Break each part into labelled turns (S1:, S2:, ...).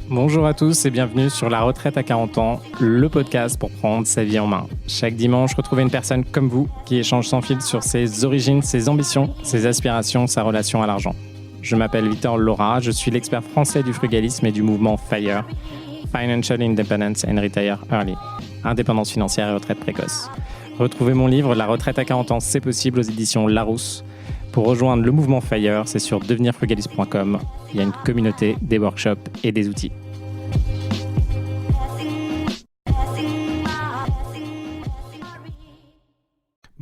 S1: Bonjour à tous et bienvenue sur La Retraite à 40 ans, le podcast pour prendre sa vie en main. Chaque dimanche, retrouvez une personne comme vous qui échange sans fil sur ses origines, ses ambitions, ses aspirations, sa relation à l'argent. Je m'appelle Victor Laura, je suis l'expert français du frugalisme et du mouvement FIRE, Financial Independence and Retire Early, indépendance financière et retraite précoce. Retrouvez mon livre La Retraite à 40 ans, c'est possible aux éditions Larousse. Pour rejoindre le mouvement FIRE, c'est sur devenirfrugaliste.com. Il y a une communauté, des workshops et des outils.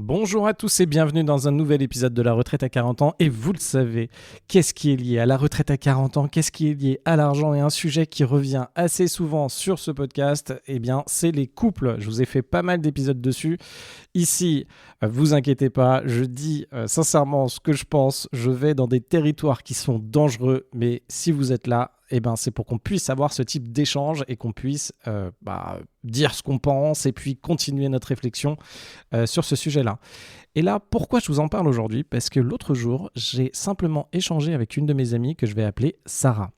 S1: Bonjour à tous et bienvenue dans un nouvel épisode de La Retraite à 40 ans. Et vous le savez, qu'est-ce qui est lié à la retraite à 40 ans? Qu'est-ce qui est lié à l'argent? Et un sujet qui revient assez souvent sur ce podcast, eh bien, c'est les couples. Je vous ai fait pas mal d'épisodes dessus. Ici, vous inquiétez pas, je dis sincèrement ce que je pense. Je vais dans des territoires qui sont dangereux, mais si vous êtes là, eh ben, c'est pour qu'on puisse avoir ce type d'échange et qu'on puisse dire ce qu'on pense et puis continuer notre réflexion sur ce sujet-là. Et là, pourquoi je vous en parle aujourd'hui? Parce que l'autre jour, j'ai simplement échangé avec une de mes amies que je vais appeler Sarah.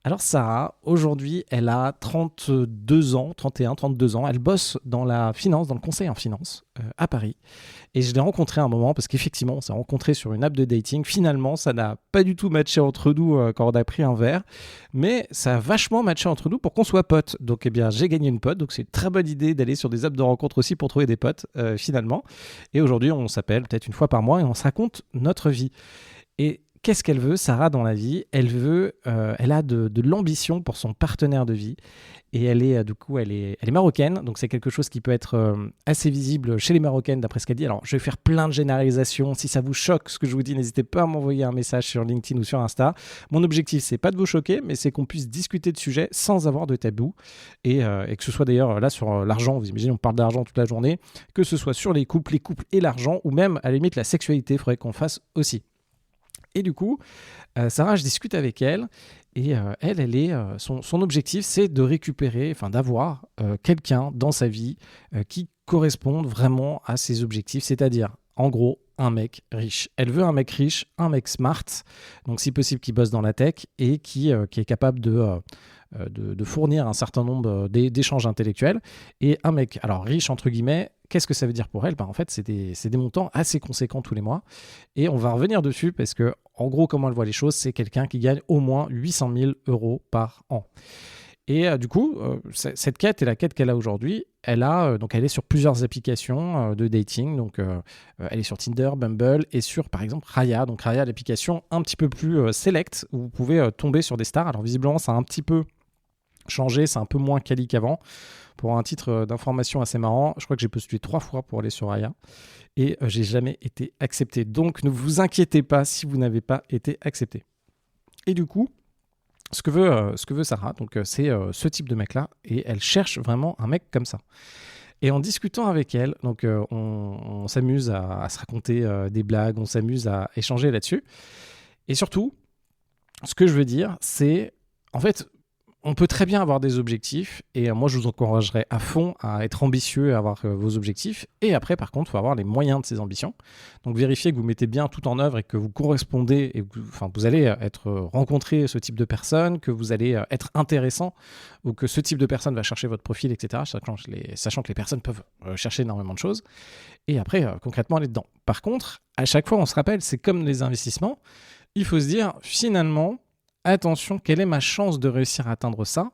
S1: Alors Sarah, aujourd'hui, elle a 32 ans, 31, 32 ans. Elle bosse dans la finance, dans le conseil en finance à Paris. Et je l'ai rencontrée à un moment parce qu'effectivement, on s'est rencontrés sur une app de dating. Finalement, ça n'a pas du tout matché entre nous quand on a pris un verre. Mais ça a vachement matché entre nous pour qu'on soit potes. Donc, eh bien, j'ai gagné une pote. Donc, c'est une très bonne idée d'aller sur des apps de rencontre aussi pour trouver des potes, finalement. Et aujourd'hui, on s'appelle peut-être une fois par mois et on se raconte notre vie. Et qu'est-ce qu'elle veut, Sarah, dans la vie? Elle a de l'ambition pour son partenaire de vie. Et elle est marocaine. Donc, c'est quelque chose qui peut être assez visible chez les Marocaines, d'après ce qu'elle dit. Alors, je vais faire plein de généralisations. Si ça vous choque, ce que je vous dis, n'hésitez pas à m'envoyer un message sur LinkedIn ou sur Insta. Mon objectif, c'est pas de vous choquer, mais c'est qu'on puisse discuter de sujets sans avoir de tabou. Et que ce soit d'ailleurs là sur l'argent, vous imaginez, on parle d'argent toute la journée, que ce soit sur les couples et l'argent, ou même, à la limite, la sexualité, il faudrait qu'on fasse aussi. Et du coup, Sarah, je discute avec elle et son objectif, c'est de récupérer, d'avoir quelqu'un dans sa vie qui corresponde vraiment à ses objectifs, c'est-à-dire, en gros, un mec riche. Elle veut un mec riche, un mec smart, donc si possible qui bosse dans la tech et qui est capable de fournir un certain nombre d'échanges intellectuels. Et un mec, alors riche entre guillemets, qu'est-ce que ça veut dire pour elle? En fait, c'est des montants assez conséquents tous les mois. Et on va revenir dessus parce que, en gros, comment elle voit les choses, c'est quelqu'un qui gagne au moins 800 000 € par an. Et du coup, cette quête est la quête qu'elle a aujourd'hui. Elle est sur plusieurs applications de dating. Donc, elle est sur Tinder, Bumble et sur, par exemple, Raya. Donc, Raya, l'application un petit peu plus select où vous pouvez tomber sur des stars. Alors, visiblement, ça a un petit peu changé. C'est un peu moins quali qu'avant. Pour un titre d'information assez marrant, je crois que j'ai postulé 3 fois pour aller sur Raya et j'ai jamais été accepté. Donc, ne vous inquiétez pas si vous n'avez pas été accepté. Et du coup, ce que veut Sarah, donc c'est ce type de mec-là, et elle cherche vraiment un mec comme ça. Et en discutant avec elle, donc on s'amuse à se raconter des blagues, on s'amuse à échanger là-dessus. Et surtout, ce que je veux dire, c'est, en fait, on peut très bien avoir des objectifs et moi je vous encouragerais à fond à être ambitieux, à avoir vos objectifs, et après par contre il faut avoir les moyens de ces ambitions. Donc vérifiez que vous mettez bien tout en œuvre et que vous correspondez et que vous allez rencontrer ce type de personne, que vous allez être intéressant ou que ce type de personne va chercher votre profil, etc. Sachant que les personnes peuvent chercher énormément de choses et après concrètement aller dedans. Par contre, à chaque fois on se rappelle, c'est comme les investissements, il faut se dire finalement, attention, quelle est ma chance de réussir à atteindre ça?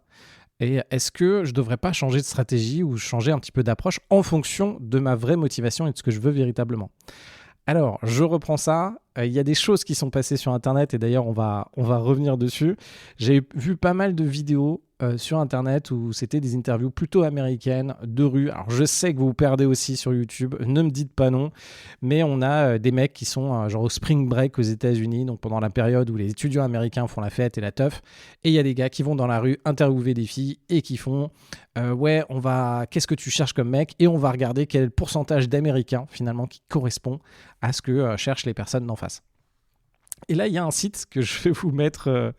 S1: Et est-ce que je ne devrais pas changer de stratégie ou changer un petit peu d'approche en fonction de ma vraie motivation et de ce que je veux véritablement? Alors, je reprends ça. Il y a des choses qui sont passées sur Internet et d'ailleurs, on va revenir dessus. J'ai vu pas mal de vidéos sur Internet où c'était des interviews plutôt américaines, de rue. Alors, je sais que vous vous perdez aussi sur YouTube, ne me dites pas non, mais on a des mecs qui sont genre au spring break aux États-Unis, donc pendant la période où les étudiants américains font la fête et la teuf, et il y a des gars qui vont dans la rue interviewer des filles et qui font qu'est-ce que tu cherches comme mec? Et on va regarder quel est le pourcentage d'Américains finalement qui correspond à ce que cherchent les personnes d'en face. Et là, il y a un site que je vais vous mettre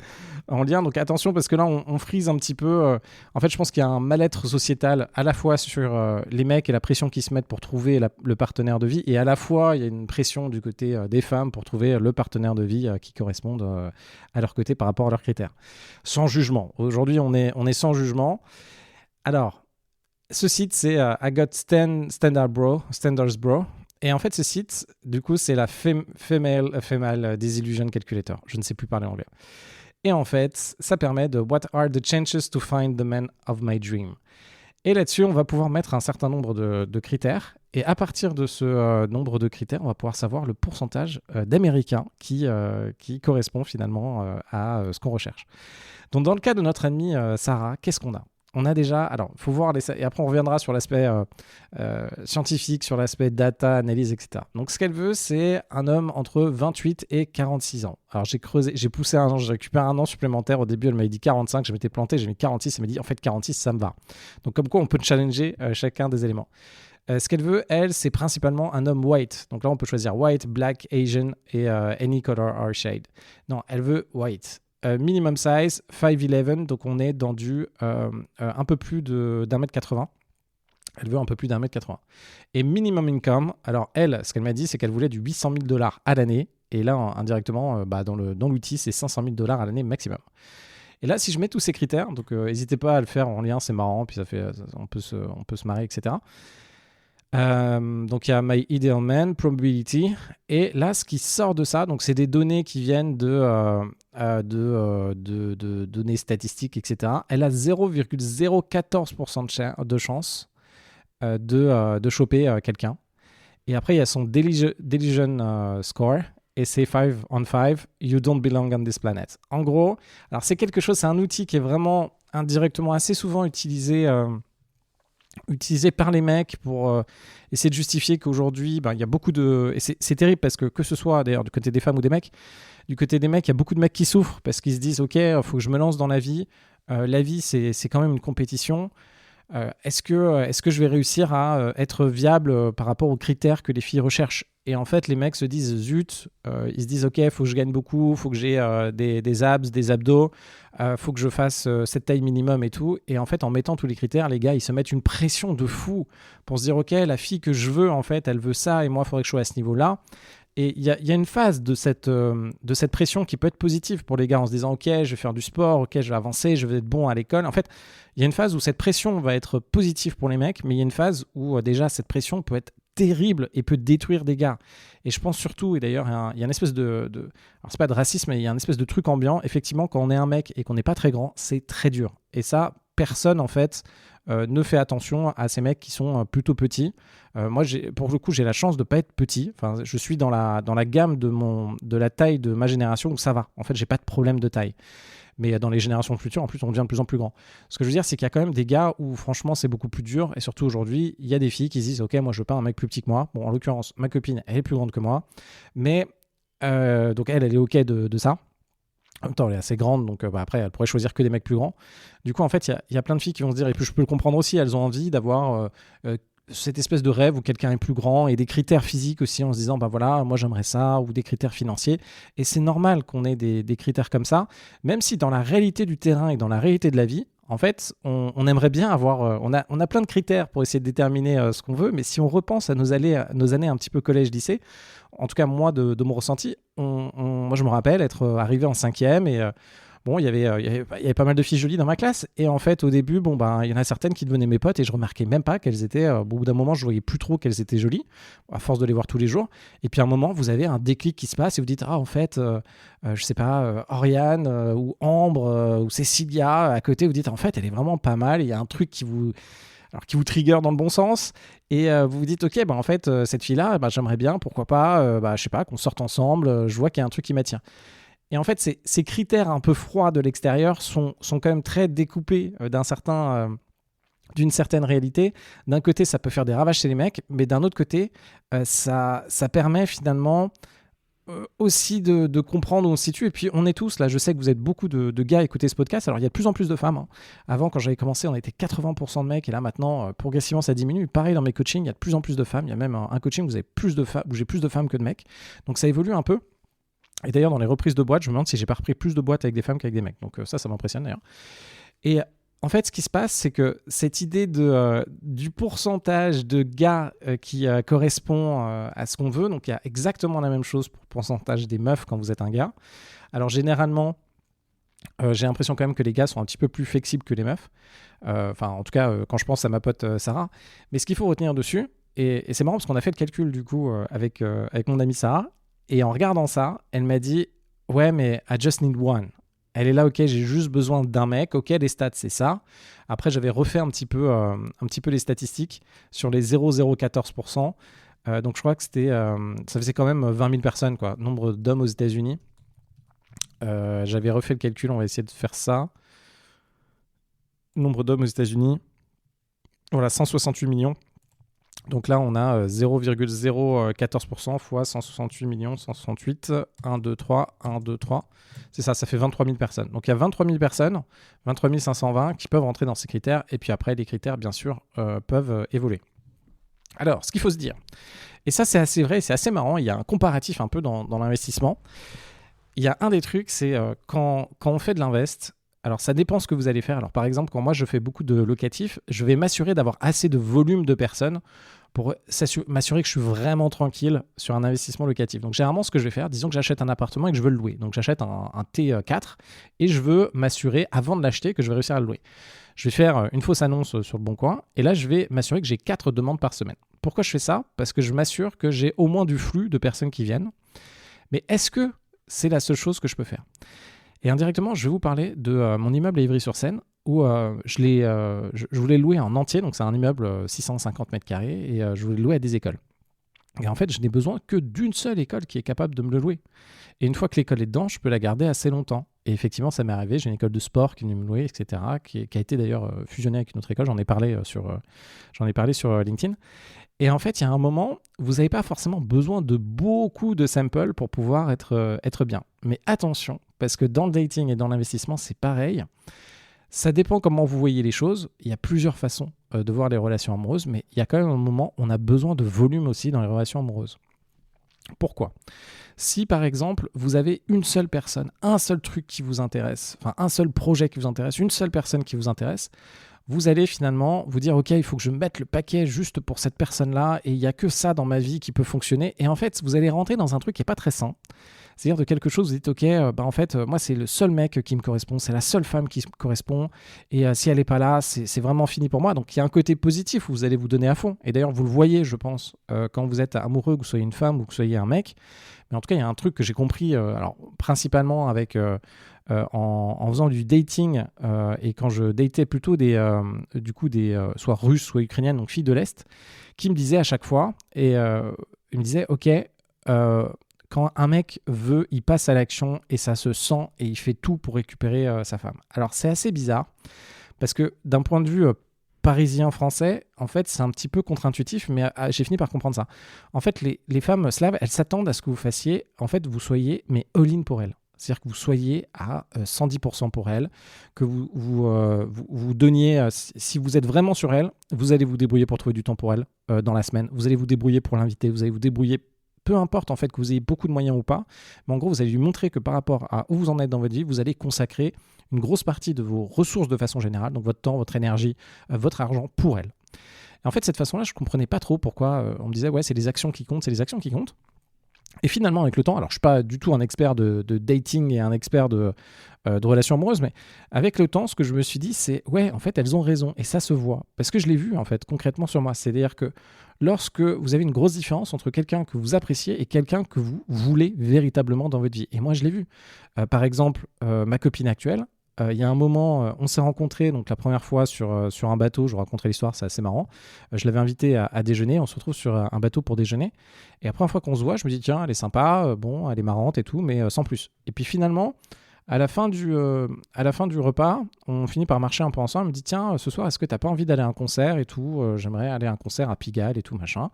S1: en lien. Donc attention, parce que là, on frise un petit peu. En fait, je pense qu'il y a un mal-être sociétal à la fois sur les mecs et la pression qu'ils se mettent pour trouver le partenaire de vie. Et à la fois, il y a une pression du côté des femmes pour trouver le partenaire de vie qui corresponde à leur côté par rapport à leurs critères. Sans jugement. Aujourd'hui, on est sans jugement. Alors, ce site, c'est I Got Standards Bro. Et en fait, ce site, du coup, c'est la Female Disillusion Calculator. Je ne sais plus parler anglais. Et en fait, ça permet de What are the chances to find the man of my dream? Et là-dessus, on va pouvoir mettre un certain nombre de critères. Et à partir de ce nombre de critères, on va pouvoir savoir le pourcentage d'Américains qui correspond finalement à ce qu'on recherche. Donc, dans le cas de notre amie Sarah, qu'est-ce qu'on a? On a déjà, alors il faut voir, et après on reviendra sur l'aspect scientifique, sur l'aspect data, analyse, etc. Donc ce qu'elle veut, c'est un homme entre 28 et 46 ans. Alors j'ai poussé un an, j'ai récupéré un an supplémentaire. Au début, elle m'avait dit 45, je m'étais planté, j'ai mis 46, elle m'a dit en fait 46, ça me va. Donc comme quoi on peut challenger chacun des éléments. Ce qu'elle veut, elle, c'est principalement un homme white. Donc là, on peut choisir white, black, Asian et any color or shade. Non, elle veut white. Minimum size, 5'11", donc on est dans du un peu plus d'1m80. Elle veut un peu plus d'1m80. Et minimum income, alors elle, ce qu'elle m'a dit, c'est qu'elle voulait du 800 000 $ à l'année. Et là, indirectement, dans l'outil, c'est 500 000 $ à l'année maximum. Et là, si je mets tous ces critères, donc n'hésitez pas à le faire en lien, c'est marrant, puis on peut se marrer, etc. Donc il y a My Ideal Man, Probability, et là ce qui sort de ça, donc c'est des données qui viennent de données statistiques, etc. Elle a 0,014% de chance de choper quelqu'un. Et après il y a son Delusion Score, et c'est 5 on 5, You don't belong on this planet. En gros, alors c'est un outil qui est vraiment indirectement assez souvent utilisé par les mecs pour essayer de justifier qu'aujourd'hui, il y a beaucoup de... Et c'est terrible parce que ce soit d'ailleurs du côté des femmes ou des mecs, du côté des mecs, il y a beaucoup de mecs qui souffrent parce qu'ils se disent « Ok, il faut que je me lance dans la vie. La vie, c'est quand même une compétition. Est-ce que je vais réussir à être viable par rapport aux critères que les filles recherchent ?» Et en fait, les mecs se disent zut, ils se disent ok, il faut que je gagne beaucoup, il faut que j'ai des abs, des abdos, il faut que je fasse cette taille minimum et tout. Et en fait, en mettant tous les critères, les gars, ils se mettent une pression de fou pour se dire ok, la fille que je veux, en fait, elle veut ça et moi, il faudrait que je sois à ce niveau-là. Et il y a une phase de cette pression qui peut être positive pour les gars en se disant ok, je vais faire du sport, ok, je vais avancer, je vais être bon à l'école. En fait, il y a une phase où cette pression va être positive pour les mecs, mais il y a une phase où déjà cette pression peut être terrible et peut détruire des gars. Et je pense surtout, et d'ailleurs il y a une espèce de alors c'est pas de racisme, mais il y a une espèce de truc ambiant. Effectivement, quand on est un mec et qu'on n'est pas très grand, c'est très dur. Et ça, personne en fait ne fait attention à ces mecs qui sont plutôt petits. Moi, pour le coup, j'ai la chance de pas être petit. Enfin, je suis dans la gamme de la taille de ma génération où ça va. En fait, j'ai pas de problème de taille. Mais dans les générations futures, en plus, on devient de plus en plus grand. Ce que je veux dire, c'est qu'il y a quand même des gars où, franchement, c'est beaucoup plus dur. Et surtout, aujourd'hui, il y a des filles qui se disent « Ok, moi, je veux pas un mec plus petit que moi. » Bon, en l'occurrence, ma copine, elle est plus grande que moi. Mais, donc, elle est OK de ça. En même temps, elle est assez grande, donc après, elle pourrait choisir que des mecs plus grands. Du coup, en fait, il y a plein de filles qui vont se dire, et puis je peux le comprendre aussi, elles ont envie d'avoir cette espèce de rêve où quelqu'un est plus grand et des critères physiques aussi en se disant, bah voilà, moi j'aimerais ça, ou des critères financiers. Et c'est normal qu'on ait des critères comme ça, même si dans la réalité du terrain et dans la réalité de la vie, en fait, on aimerait bien avoir... on a plein de critères pour essayer de déterminer ce qu'on veut, mais si on repense à nos années un petit peu collège-lycée, en tout cas moi de mon ressenti, moi je me rappelle être arrivé en 5e et bon, il y avait pas mal de filles jolies dans ma classe et en fait au début, il y en a certaines qui devenaient mes potes et je remarquais même pas qu'elles étaient, au bout d'un moment je voyais plus trop qu'elles étaient jolies à force de les voir tous les jours et puis à un moment vous avez un déclic qui se passe et vous dites en fait je sais pas, Oriane ou Ambre ou Cécilia à côté, vous dites en fait elle est vraiment pas mal, il y a un truc qui vous trigger dans le bon sens et vous vous dites ok en fait cette fille là j'aimerais bien, pourquoi pas je sais pas, qu'on sorte ensemble, je vois qu'il y a un truc qui m'attire. Et en fait ces critères un peu froids de l'extérieur sont quand même très découpés d'une certaine réalité. D'un côté ça peut faire des ravages chez les mecs, mais d'un autre côté ça permet finalement aussi de comprendre où on se situe. Et puis on est tous là, je sais que vous êtes beaucoup de gars à écouter ce podcast, alors il y a de plus en plus de femmes, hein. Avant quand j'avais commencé on était 80% de mecs et là maintenant progressivement ça diminue. Pareil dans mes coachings, il y a de plus en plus de femmes, il y a même un coaching où j'ai plus de femmes que de mecs, donc ça évolue un peu. Et d'ailleurs, dans les reprises de boîtes, je me demande si j'ai pas repris plus de boîtes avec des femmes qu'avec des mecs. Donc ça m'impressionne d'ailleurs. Et en fait, ce qui se passe, c'est que cette idée du pourcentage de gars qui correspond à ce qu'on veut, donc il y a exactement la même chose pour le pourcentage des meufs quand vous êtes un gars. Alors généralement, j'ai l'impression quand même que les gars sont un petit peu plus flexibles que les meufs. Enfin, en tout cas, quand je pense à ma pote Sarah. Mais ce qu'il faut retenir dessus, et c'est marrant parce qu'on a fait le calcul du coup avec mon amie Sarah, et en regardant ça, elle m'a dit « Ouais, mais I just need one ». Elle est là, ok, j'ai juste besoin d'un mec, ok, les stats, c'est ça. Après, j'avais refait un petit peu les statistiques sur les 0,014%. Donc, je crois que ça faisait quand même 20 000 personnes, quoi, nombre d'hommes aux États-Unis. J'avais refait le calcul, on va essayer de faire ça. Nombre d'hommes aux États-Unis, voilà, 168 millions. Donc là, on a 0,014% fois 168 millions, 168, 1, 2, 3, 1, 2, 3. C'est ça, ça fait 23 000 personnes. Donc il y a 23 000 personnes, 23 520 qui peuvent rentrer dans ces critères. Et puis après, les critères, bien sûr, peuvent évoluer. Alors, ce qu'il faut se dire, et ça c'est assez vrai, c'est assez marrant, il y a un comparatif un peu dans l'investissement. Il y a un des trucs, c'est quand on fait de l'invest, alors ça dépend ce que vous allez faire. Alors par exemple, quand moi je fais beaucoup de locatifs, je vais m'assurer d'avoir assez de volume de personnes pour m'assurer que je suis vraiment tranquille sur un investissement locatif. Donc généralement ce que je vais faire, disons que j'achète un appartement et que je veux le louer. Donc j'achète un T4 et je veux m'assurer avant de l'acheter que je vais réussir à le louer. Je vais faire une fausse annonce sur le Bon Coin et là je vais m'assurer que j'ai 4 demandes par semaine. Pourquoi je fais ça ? Parce que je m'assure que j'ai au moins du flux de personnes qui viennent. Mais est-ce que c'est la seule chose que je peux faire ? Et indirectement, je vais vous parler de mon immeuble à Ivry-sur-Seine où je voulais louer en entier. Donc, c'est un immeuble 650 mètres carrés et je voulais le louer à des écoles. Et en fait, je n'ai besoin que d'une seule école qui est capable de me le louer. Et une fois que l'école est dedans, je peux la garder assez longtemps. Et effectivement, ça m'est arrivé. J'ai une école de sport qui est venue me louer, etc., qui a été d'ailleurs fusionnée avec une autre école. J'en ai parlé sur LinkedIn. Et en fait, il y a un moment, vous n'avez pas forcément besoin de beaucoup de samples pour pouvoir être bien. Mais attention, parce que dans le dating et dans l'investissement, c'est pareil. Ça dépend comment vous voyez les choses. Il y a plusieurs façons de voir les relations amoureuses, mais il y a quand même un moment où on a besoin de volume aussi dans les relations amoureuses. Pourquoi ? Si par exemple, vous avez une seule personne, un seul truc qui vous intéresse, enfin un seul projet qui vous intéresse, une seule personne qui vous intéresse, vous allez finalement vous dire « Ok, il faut que je mette le paquet juste pour cette personne-là et il n'y a que ça dans ma vie qui peut fonctionner. » Et en fait, vous allez rentrer dans un truc qui n'est pas très sain. C'est-à-dire de quelque chose, vous dites « Ok, en fait, moi, c'est le seul mec qui me correspond, c'est la seule femme qui me correspond et si elle n'est pas là, c'est vraiment fini pour moi. » Donc, il y a un côté positif où vous allez vous donner à fond. Et d'ailleurs, vous le voyez, je pense, quand vous êtes amoureux, que vous soyez une femme ou que vous soyez un mec. Mais en tout cas, il y a un truc que j'ai compris, alors principalement avec... en faisant du dating et quand je datais plutôt des soit russes, soit ukrainiennes, donc filles de l'Est, qui me disaient à chaque fois, et il me disait ok, quand un mec veut, il passe à l'action et ça se sent et il fait tout pour récupérer sa femme. Alors c'est assez bizarre parce que d'un point de vue parisien français, en fait c'est un petit peu contre-intuitif, mais j'ai fini par comprendre ça. En fait les femmes slaves, elles s'attendent à ce que vous fassiez, en fait vous soyez mais all-in pour elles. C'est-à-dire que vous soyez à 110% pour elle, que vous donniez, si vous êtes vraiment sur elle, vous allez vous débrouiller pour trouver du temps pour elle dans la semaine, vous allez vous débrouiller pour l'inviter, vous allez vous débrouiller, peu importe en fait que vous ayez beaucoup de moyens ou pas, mais en gros vous allez lui montrer que par rapport à où vous en êtes dans votre vie, vous allez consacrer une grosse partie de vos ressources de façon générale, donc votre temps, votre énergie, votre argent pour elle. Et en fait, cette façon-là, je ne comprenais pas trop pourquoi on me disait ouais, c'est les actions qui comptent, c'est les actions qui comptent. Et finalement, avec le temps, alors je ne suis pas du tout un expert de dating et un expert de relations amoureuses, mais avec le temps, ce que je me suis dit, c'est ouais, en fait, elles ont raison et ça se voit. Parce que je l'ai vu, en fait, concrètement sur moi. C'est-à-dire que lorsque vous avez une grosse différence entre quelqu'un que vous appréciez et quelqu'un que vous voulez véritablement dans votre vie. Et moi, je l'ai vu. Par exemple, ma copine actuelle, il y a un moment, on s'est rencontrés donc la première fois sur un bateau. Je vous raconterai l'histoire, c'est assez marrant. Je l'avais invité à déjeuner. On se retrouve sur un bateau pour déjeuner. Et la première fois qu'on se voit, je me dis tiens, elle est sympa, bon, elle est marrante et tout, mais sans plus. Et puis finalement, à la fin du repas, on finit par marcher un peu ensemble. Elle me dit tiens, ce soir, est-ce que t'as pas envie d'aller à un concert et tout j'aimerais aller à un concert à Pigalle et tout machin.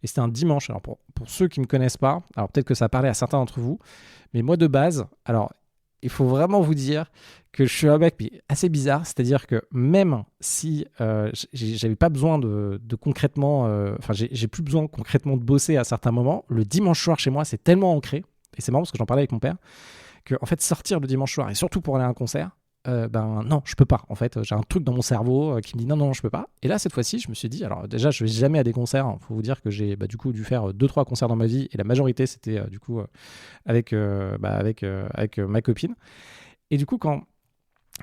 S1: Et c'était un dimanche. Alors pour ceux qui me connaissent pas, alors peut-être que ça parlait à certains d'entre vous, mais moi de base, alors il faut vraiment vous dire que je suis un mec assez bizarre, c'est-à-dire que même si j'avais pas besoin de concrètement, j'ai plus besoin concrètement de bosser à certains moments, le dimanche soir chez moi c'est tellement ancré Et c'est marrant parce que j'en parlais avec mon père, que en fait sortir le dimanche soir et surtout pour aller à un concert, ben non, je peux pas. En fait, j'ai un truc dans mon cerveau qui me dit non, je peux pas. Et là, cette fois-ci, je me suis dit, alors déjà, je vais jamais à des concerts. Il faut vous dire que j'ai du coup dû faire 2-3 concerts dans ma vie et la majorité c'était du coup avec ma copine. Et du coup, quand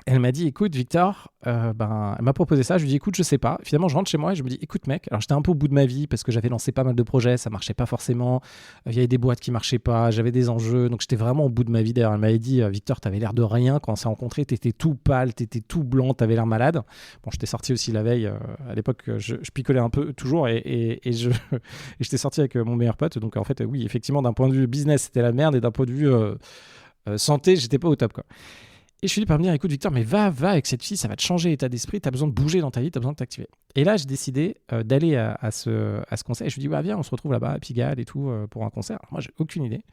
S1: elle m'a dit, écoute, Victor, elle m'a proposé ça. Je lui ai dit, écoute, je sais pas. Finalement, je rentre chez moi et je me dis, écoute, mec, alors j'étais un peu au bout de ma vie parce que j'avais lancé pas mal de projets, ça marchait pas forcément. Il y avait des boîtes qui marchaient pas, j'avais des enjeux, donc j'étais vraiment au bout de ma vie. D'ailleurs, elle m'avait dit, Victor, t'avais l'air de rien quand on s'est rencontrés, t'étais tout pâle, t'étais tout blanc, t'avais l'air malade. Bon, j'étais sorti aussi la veille. À l'époque, je picolais un peu toujours et j'étais sorti avec mon meilleur pote. Donc en fait, oui, effectivement, d'un point de vue business, c'était la merde et d'un point de vue santé, j'étais pas au top, quoi. Et je finis par me dire, écoute Victor, mais va avec cette fille, ça va te changer l'état d'esprit, t'as besoin de bouger dans ta vie, t'as besoin de t'activer. Et là, j'ai décidé d'aller à ce concert. Et je lui dis, viens, on se retrouve là-bas à Pigalle et tout pour un concert. Alors moi, j'ai aucune idée.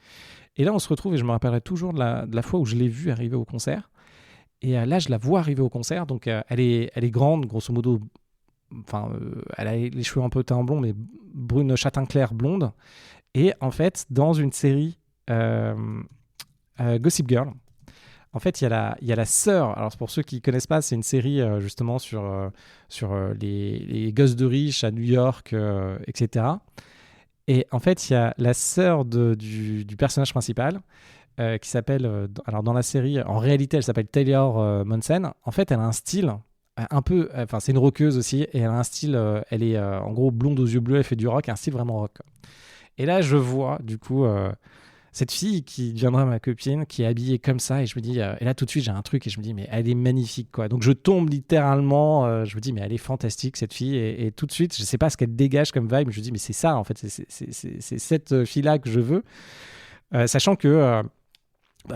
S1: Et là, on se retrouve et je me rappellerai toujours de la fois où je l'ai vue arriver au concert. Et là, je la vois arriver au concert. Donc, elle est grande, grosso modo. Enfin, elle a les cheveux un peu teint blond, mais brune châtain clair blonde. Et en fait, dans une série Gossip Girl, en fait, il y a la sœur. Alors, pour ceux qui ne connaissent pas, c'est une série justement sur les gosses de riches à New York, etc. Et en fait, il y a la sœur du personnage principal qui s'appelle, alors dans la série, en réalité, elle s'appelle Taylor Momsen. En fait, elle a un style un peu, enfin, c'est une rockeuse aussi, et elle a un style, elle est en gros blonde aux yeux bleus, elle fait du rock, un style vraiment rock. Et là, je vois du coup cette fille qui deviendra ma copine, qui est habillée comme ça, et je me dis, et là tout de suite j'ai un truc, et je me dis, mais elle est magnifique, quoi. Donc je tombe littéralement, je me dis, mais elle est fantastique cette fille, et tout de suite, je sais pas ce qu'elle dégage comme vibe, je me dis, mais c'est ça en fait, c'est cette fille-là que je veux, sachant que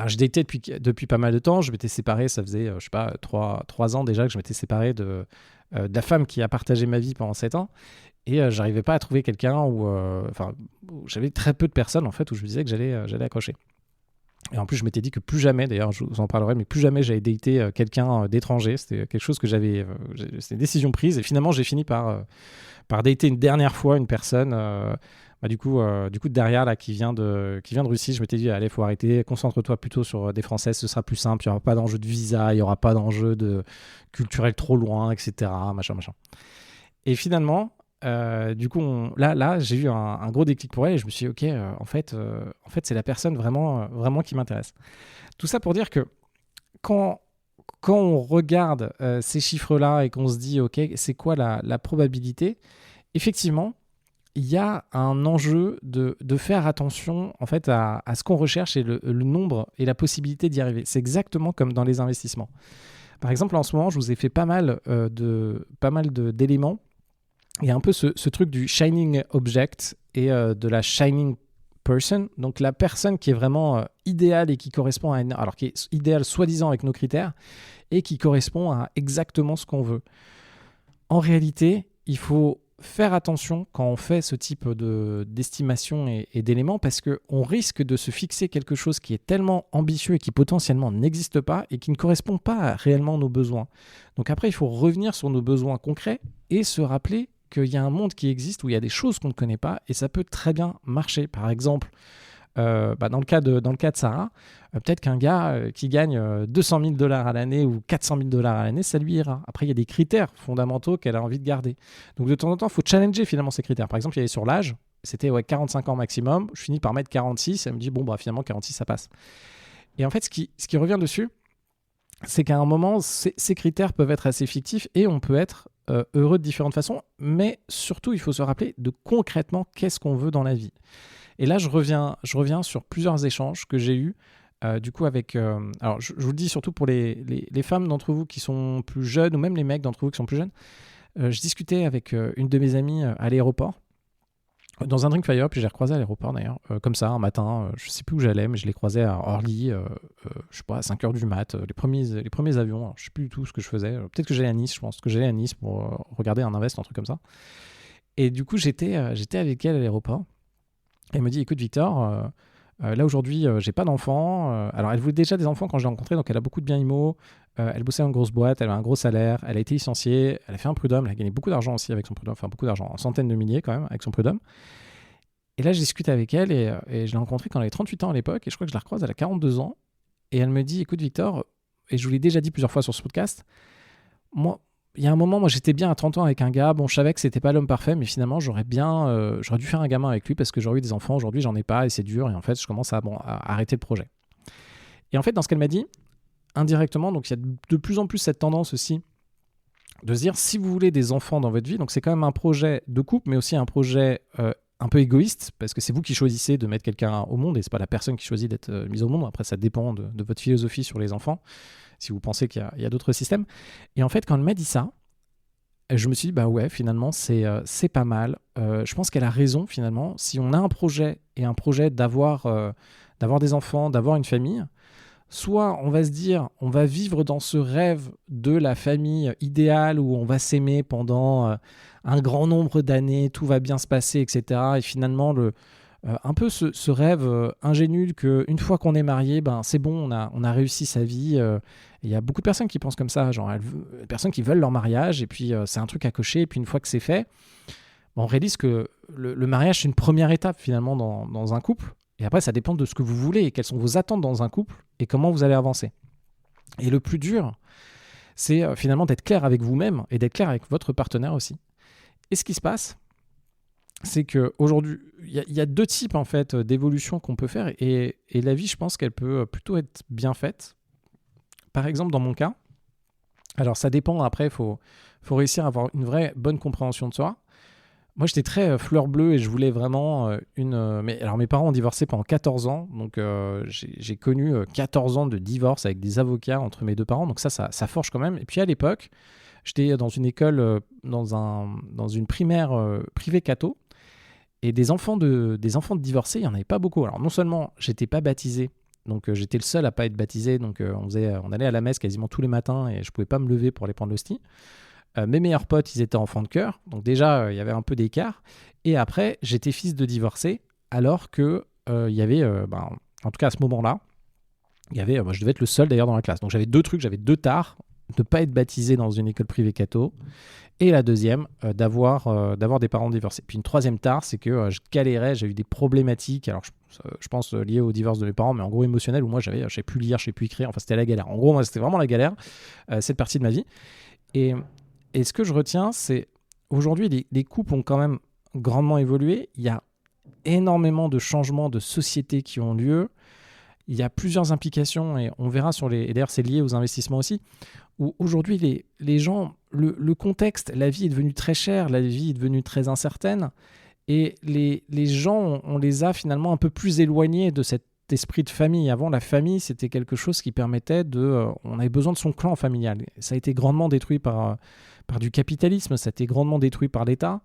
S1: je datais depuis pas mal de temps, je m'étais séparé, ça faisait, je sais pas, 3 ans déjà que je m'étais séparé de la femme qui a partagé ma vie pendant 7 ans. Et j'arrivais pas à trouver quelqu'un où j'avais très peu de personnes en fait où je me disais que j'allais accrocher. Et en plus, je m'étais dit que plus jamais, d'ailleurs, je vous en parlerai, mais plus jamais j'allais dater quelqu'un d'étranger. C'était quelque chose que c'était une décision prise. Et finalement, j'ai fini par dater une dernière fois une personne. Du coup, derrière là, qui vient de Russie, je m'étais dit, allez, faut arrêter, concentre-toi plutôt sur des Françaises, ce sera plus simple. Il y aura pas d'enjeu de visa, il y aura pas d'enjeu de culturel trop loin, etc. Machin. Et finalement. Du coup, là, j'ai eu un gros déclic pour elle et je me suis dit, ok, en fait, c'est la personne vraiment qui m'intéresse. Tout ça pour dire que quand on regarde ces chiffres-là et qu'on se dit, ok, c'est quoi la probabilité, effectivement, il y a un enjeu de faire attention en fait à ce qu'on recherche et le nombre et la possibilité d'y arriver. C'est exactement comme dans les investissements. Par exemple, en ce moment, je vous ai fait pas mal d'éléments. Il y a un peu ce truc du shining object et de la shining person. Donc la personne qui est vraiment idéale et qui correspond alors qui est idéale soi-disant avec nos critères et qui correspond à exactement ce qu'on veut. En réalité, il faut faire attention quand on fait ce type d'estimation et d'éléments parce qu'on risque de se fixer quelque chose qui est tellement ambitieux et qui potentiellement n'existe pas et qui ne correspond pas réellement à nos besoins. Donc après, il faut revenir sur nos besoins concrets et se rappeler qu'il y a un monde qui existe où il y a des choses qu'on ne connaît pas et ça peut très bien marcher. Par exemple, dans le cas de Sarah, peut-être qu'un gars qui gagne $200,000 à l'année ou $400,000 à l'année, ça lui ira. Après, il y a des critères fondamentaux qu'elle a envie de garder. Donc de temps en temps, il faut challenger finalement ces critères. Par exemple, il y avait sur l'âge, c'était 45 ans maximum. Je finis par mettre 46. Elle me dit, finalement, 46, ça passe. Et en fait, ce qui revient dessus, c'est qu'à un moment, ces critères peuvent être assez fictifs et on peut être heureux de différentes façons, mais surtout, il faut se rappeler de concrètement qu'est-ce qu'on veut dans la vie. Et là, je reviens sur plusieurs échanges que j'ai eus, du coup, avec... alors, je vous le dis surtout pour les femmes d'entre vous qui sont plus jeunes, ou même les mecs d'entre vous qui sont plus jeunes. Je discutais avec une de mes amies à l'aéroport, dans un drink fire, puis j'ai recroisé à l'aéroport d'ailleurs, comme ça, un matin, je sais plus où j'allais, mais je l'ai croisé à Orly, je sais pas, à 5h du mat, les premiers avions, alors, je sais plus du tout ce que je faisais, peut-être que j'allais à Nice, je pense que j'allais à Nice pour regarder un invest, un truc comme ça. Et du coup, j'étais avec elle à l'aéroport, et elle me dit, écoute Victor, là aujourd'hui, j'ai pas d'enfants, alors elle voulait déjà des enfants quand je l'ai rencontrée, donc elle a beaucoup de biens immo, elle bossait dans une grosse boîte, elle a un gros salaire, elle a été licenciée, elle a fait un prud'homme, elle a gagné beaucoup d'argent aussi avec son prud'homme, enfin beaucoup d'argent, en centaines de milliers quand même avec son prud'homme. Et là, je discute avec elle et je l'ai rencontrée quand elle avait 38 ans à l'époque et je crois que je la recroise, elle a 42 ans. Et elle me dit, écoute Victor, et je vous l'ai déjà dit plusieurs fois sur ce podcast, moi, il y a un moment, moi j'étais bien à 30 ans avec un gars, bon je savais que c'était pas l'homme parfait, mais finalement j'aurais dû faire un gamin avec lui parce que j'aurais eu des enfants, aujourd'hui j'en ai pas et c'est dur, et en fait je commence à arrêter le projet. Et en fait dans ce qu'elle m'a dit, indirectement, donc il y a de plus en plus cette tendance aussi de se dire si vous voulez des enfants dans votre vie, donc c'est quand même un projet de couple, mais aussi un projet un peu égoïste, parce que c'est vous qui choisissez de mettre quelqu'un au monde et c'est pas la personne qui choisit d'être mise au monde. Après ça dépend de votre philosophie sur les enfants, si vous pensez qu'il y a d'autres systèmes. Et en fait, quand elle m'a dit ça, je me suis dit, bah ouais, finalement, c'est pas mal. Je pense qu'elle a raison, finalement. Si on a un projet d'avoir des enfants, d'avoir une famille, soit on va se dire, on va vivre dans ce rêve de la famille idéale où on va s'aimer pendant un grand nombre d'années, tout va bien se passer, etc. Et finalement, un peu ce rêve ingénu qu'une fois qu'on est marié, ben, c'est bon, on a réussi sa vie. Il y a beaucoup de personnes qui pensent comme ça, genre des personnes qui veulent leur mariage et puis c'est un truc à cocher. Et puis une fois que c'est fait, on réalise que le mariage, c'est une première étape finalement dans un couple. Et après, ça dépend de ce que vous voulez et quelles sont vos attentes dans un couple et comment vous allez avancer. Et le plus dur, c'est finalement d'être clair avec vous-même et d'être clair avec votre partenaire aussi. Et ce qui se passe, c'est qu'aujourd'hui, il y a deux types en fait d'évolution qu'on peut faire et la vie, je pense qu'elle peut plutôt être bien faite. Par exemple, dans mon cas, alors ça dépend, après, il faut réussir à avoir une vraie bonne compréhension de soi. Moi, j'étais très fleur bleue et je voulais vraiment alors, mes parents ont divorcé pendant 14 ans, donc j'ai connu 14 ans de divorce avec des avocats entre mes deux parents, donc ça forge quand même. Et puis à l'époque, j'étais dans une école, dans une primaire privée catho, et des enfants de divorcés, il n'y en avait pas beaucoup. Alors non seulement j'étais pas baptisé, donc j'étais le seul à pas être baptisé, donc on allait à la messe quasiment tous les matins et je pouvais pas me lever pour aller prendre l'hostie. Mes meilleurs potes, ils étaient enfants de cœur, donc déjà il y avait un peu d'écart. Et après, j'étais fils de divorcé, alors que il y avait, en tout cas à ce moment-là, je devais être le seul d'ailleurs dans la classe. Donc j'avais deux tares, de pas être baptisé dans une école privée catho, et la deuxième, d'avoir des parents divorcés. Puis une troisième tare, c'est que je galérais, j'ai eu des problématiques, alors je pense liées au divorce de mes parents, mais en gros émotionnel, où moi je savais plus lire, je savais plus écrire, enfin c'était la galère. En gros, moi c'était vraiment la galère, cette partie de ma vie. Et ce que je retiens, c'est aujourd'hui, les couples ont quand même grandement évolué. Il y a énormément de changements de société qui ont lieu. Il y a plusieurs implications et on verra et d'ailleurs c'est lié aux investissements aussi, où aujourd'hui les gens, le contexte, la vie est devenue très chère, la vie est devenue très incertaine et les gens, on les a finalement un peu plus éloignés de cet esprit de famille. Avant, la famille, c'était quelque chose qui permettait on avait besoin de son clan familial. Ça a été grandement détruit par du capitalisme, ça a été grandement détruit par l'État.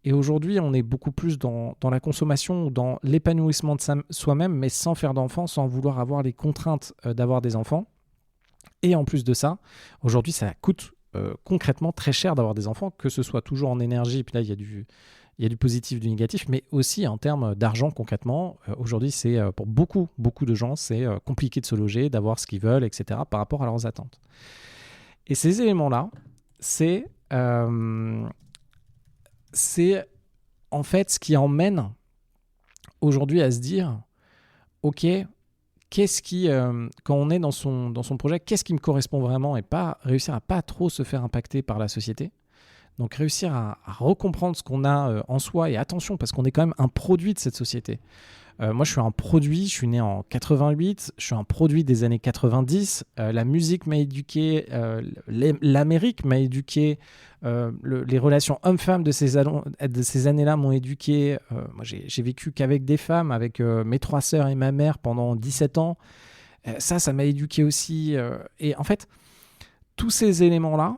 S1: Et aujourd'hui, on est beaucoup plus dans la consommation, dans l'épanouissement de soi-même, mais sans faire d'enfants, sans vouloir avoir les contraintes d'avoir des enfants. Et en plus de ça, aujourd'hui, ça coûte concrètement très cher d'avoir des enfants, que ce soit toujours en énergie, puis là, il y a du positif, du négatif, mais aussi en termes d'argent concrètement. Aujourd'hui, c'est pour beaucoup, beaucoup de gens, c'est compliqué de se loger, d'avoir ce qu'ils veulent, etc., par rapport à leurs attentes. Et ces éléments-là, c'est en fait ce qui emmène aujourd'hui à se dire, ok, quand on est dans son projet, qu'est-ce qui me correspond vraiment, et pas réussir à pas trop se faire impacter par la société. Donc réussir à recomprendre ce qu'on a en soi, et attention, parce qu'on est quand même un produit de cette société. Moi, je suis un produit, je suis né en 88, je suis un produit des années 90. La musique m'a éduqué, l'Amérique m'a éduqué, les relations hommes-femmes de ces années-là m'ont éduqué. Moi, j'ai vécu qu'avec des femmes, avec mes 3 sœurs et ma mère pendant 17 ans. Ça m'a éduqué aussi. Et en fait, tous ces éléments-là,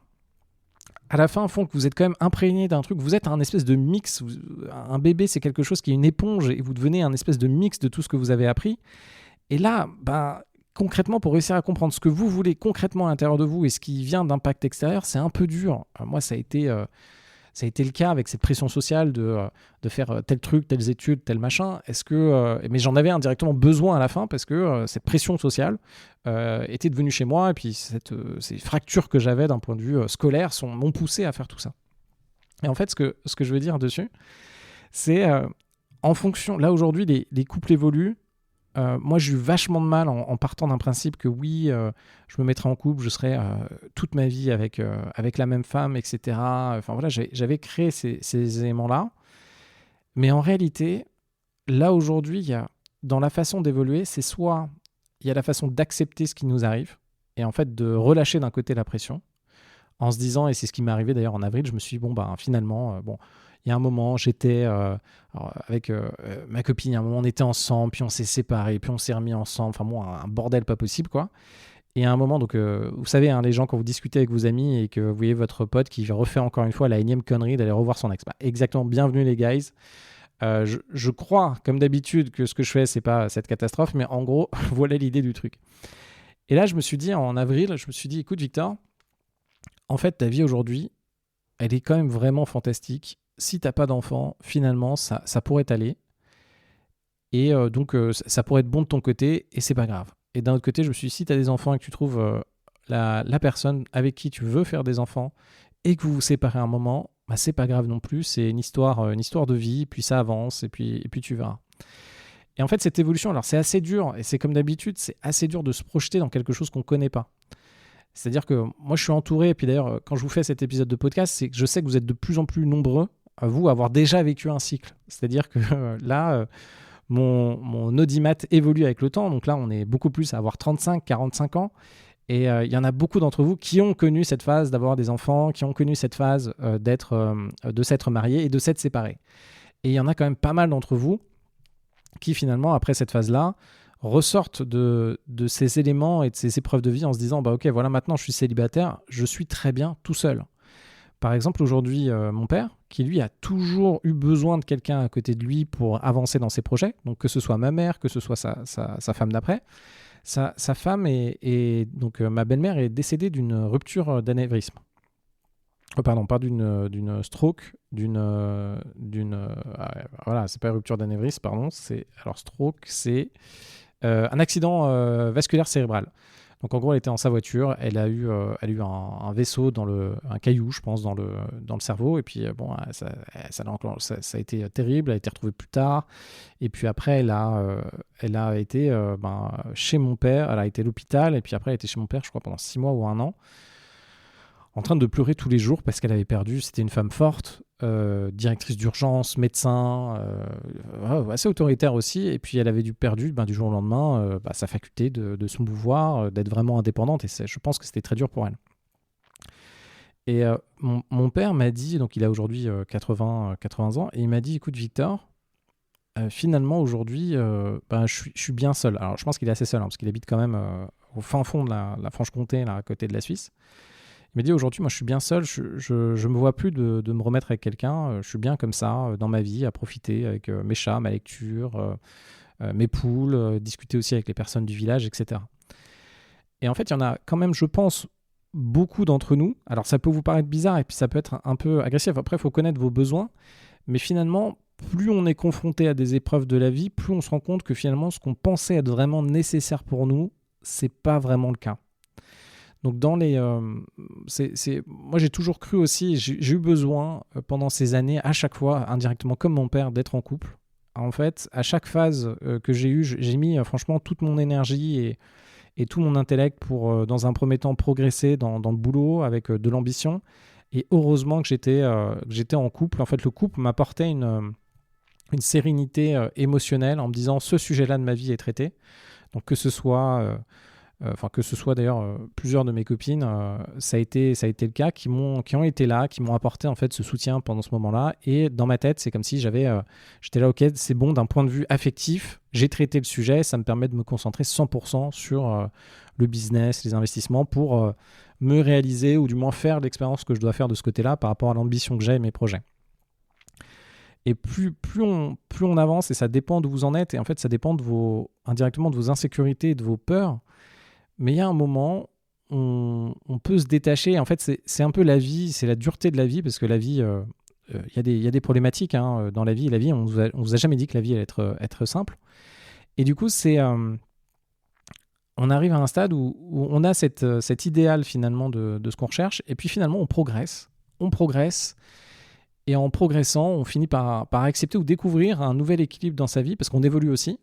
S1: à la fin, font que vous êtes quand même imprégné d'un truc. Vous êtes un espèce de mix. Un bébé, c'est quelque chose qui est une éponge et vous devenez un espèce de mix de tout ce que vous avez appris. Et là, concrètement, pour réussir à comprendre ce que vous voulez concrètement à l'intérieur de vous et ce qui vient d'impact extérieur, c'est un peu dur. Moi, ça a été le cas avec cette pression sociale de faire tel truc, telles études, tel machin. Mais j'en avais indirectement besoin à la fin parce que cette pression sociale était devenue chez moi, et puis ces fractures que j'avais d'un point de vue scolaire m'ont poussé à faire tout ça. Et en fait, ce que je veux dire dessus, c'est en fonction, là aujourd'hui, les couples évoluent. Moi, j'ai eu vachement de mal en partant d'un principe que oui, je me mettrai en couple, je serai toute ma vie avec la même femme, etc. Enfin voilà, j'avais créé ces éléments-là. Mais en réalité, là aujourd'hui, il y a, dans la façon d'évoluer, c'est soit il y a la façon d'accepter ce qui nous arrive et en fait de relâcher d'un côté la pression en se disant, et c'est ce qui m'est arrivé d'ailleurs en avril, je me suis dit, bon, ben finalement, il y a un moment, j'étais avec ma copine, à un moment, on était ensemble, puis on s'est séparés, puis on s'est remis ensemble, enfin bon, un bordel pas possible, quoi. Et à un moment, donc, vous savez, hein, les gens, quand vous discutez avec vos amis et que vous voyez votre pote qui refait encore une fois la énième connerie d'aller revoir son ex. Bah, exactement, bienvenue les guys. Je crois, comme d'habitude, que ce que je fais, c'est pas cette catastrophe, mais en gros, voilà l'idée du truc. Et là, je me suis dit, en avril, écoute, Victor, en fait, ta vie aujourd'hui, elle est quand même vraiment fantastique. Si t'as pas d'enfant, finalement, ça pourrait t'aller. Et donc, ça pourrait être bon de ton côté, et c'est pas grave. Et d'un autre côté, je me suis dit, si t'as des enfants et que tu trouves la personne avec qui tu veux faire des enfants, et que vous vous séparez un moment, bah, c'est pas grave non plus. C'est une histoire de vie, puis ça avance, et puis tu verras. Et en fait, cette évolution, alors c'est assez dur, et c'est comme d'habitude, c'est assez dur de se projeter dans quelque chose qu'on connaît pas. C'est-à-dire que moi, je suis entouré, et puis d'ailleurs, quand je vous fais cet épisode de podcast, c'est que je sais que vous êtes de plus en plus nombreux, à vous, à avoir déjà vécu un cycle. C'est-à-dire que là, mon audimat évolue avec le temps, donc là, on est beaucoup plus à avoir 35, 45 ans, et il y en a beaucoup d'entre vous qui ont connu cette phase d'avoir des enfants, qui ont connu cette phase de s'être mariés et de s'être séparés. Et il y en a quand même pas mal d'entre vous qui, finalement, après cette phase-là, ressortent de ces éléments et de ces épreuves de vie en se disant bah ok, voilà, maintenant je suis célibataire, je suis très bien tout seul. Par exemple, aujourd'hui, mon père, qui lui a toujours eu besoin de quelqu'un à côté de lui pour avancer dans ses projets, donc que ce soit ma mère, que ce soit sa femme d'après, sa femme et donc ma belle-mère est décédée d'une rupture d'anévrisme. Pardon, pas d'une stroke, voilà, c'est pas une rupture d'anévrisme, pardon, alors stroke, c'est un accident vasculaire cérébral. Donc en gros, elle était dans sa voiture, elle a eu un vaisseau un caillou, je pense, dans le cerveau, et puis ça a été terrible, elle a été retrouvée plus tard, et puis après elle a été chez mon père, elle a été à l'hôpital, et puis après elle a été chez mon père, je crois, pendant 6 mois ou 1 an, en train de pleurer tous les jours parce qu'elle avait perdu, c'était une femme forte, directrice d'urgence, médecin, assez autoritaire aussi, et puis elle avait perdu du jour au lendemain sa faculté de se mouvoir, d'être vraiment indépendante, et je pense que c'était très dur pour elle. Et mon père m'a dit, donc il a aujourd'hui 80 ans, et il m'a dit, écoute Victor, finalement aujourd'hui je suis bien seul. Alors je pense qu'il est assez seul, parce qu'il habite quand même au fin fond de la Franche-Comté, là, à côté de la Suisse. Il m'a dit aujourd'hui, moi je suis bien seul, je me vois plus de me remettre avec quelqu'un, je suis bien comme ça dans ma vie, à profiter avec mes chats, ma lecture, mes poules, discuter aussi avec les personnes du village, etc. Et en fait, il y en a quand même, je pense, beaucoup d'entre nous. Alors ça peut vous paraître bizarre et puis ça peut être un peu agressif. Après, il faut connaître vos besoins. Mais finalement, plus on est confronté à des épreuves de la vie, plus on se rend compte que finalement, ce qu'on pensait être vraiment nécessaire pour nous, c'est pas vraiment le cas. Donc moi j'ai toujours cru aussi, j'ai eu besoin pendant ces années, à chaque fois, indirectement comme mon père, d'être en couple. En fait, à chaque phase que j'ai eue, j'ai mis franchement toute mon énergie et tout mon intellect pour, dans un premier temps, progresser dans le boulot avec de l'ambition. Et heureusement que j'étais en couple. En fait, le couple m'apportait une sérénité émotionnelle en me disant ce sujet-là de ma vie est traité. Donc que ce soit d'ailleurs plusieurs de mes copines, ça a été le cas, qui ont été là, qui m'ont apporté en fait ce soutien pendant ce moment-là. Et dans ma tête, c'est comme si j'étais là, ok, c'est bon d'un point de vue affectif, j'ai traité le sujet, ça me permet de me concentrer 100% sur le business, les investissements pour me réaliser ou du moins faire l'expérience que je dois faire de ce côté-là par rapport à l'ambition que j'ai et mes projets. Et plus on avance, et ça dépend d'où vous en êtes, et en fait ça dépend indirectement de vos insécurités et de vos peurs. Mais il y a un moment, on peut se détacher. En fait, c'est un peu la vie, c'est la dureté de la vie, parce que la vie, il y a des problématiques dans la vie. La vie, on vous a jamais dit que la vie allait être simple. Et du coup, on arrive à un stade où on a cet idéal finalement de ce qu'on recherche, et puis finalement, on progresse. Et en progressant, on finit par accepter ou découvrir un nouvel équilibre dans sa vie, parce qu'on évolue aussi,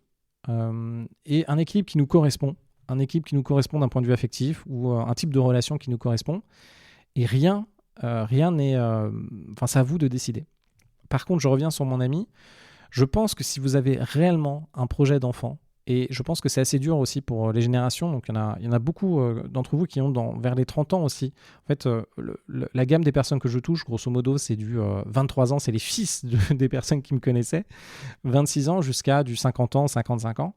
S1: et un équilibre qui nous correspond. Un équilibre qui nous correspond d'un point de vue affectif, ou un type de relation qui nous correspond. Et rien n'est... c'est à vous de décider. Par contre, je reviens sur mon ami. Je pense que si vous avez réellement un projet d'enfant, et je pense que c'est assez dur aussi pour les générations, donc il y en a beaucoup d'entre vous qui ont vers les 30 ans aussi. En fait, la gamme des personnes que je touche, grosso modo, c'est du 23 ans, c'est les fils des personnes qui me connaissaient, 26 ans jusqu'à du 50 ans, 55 ans.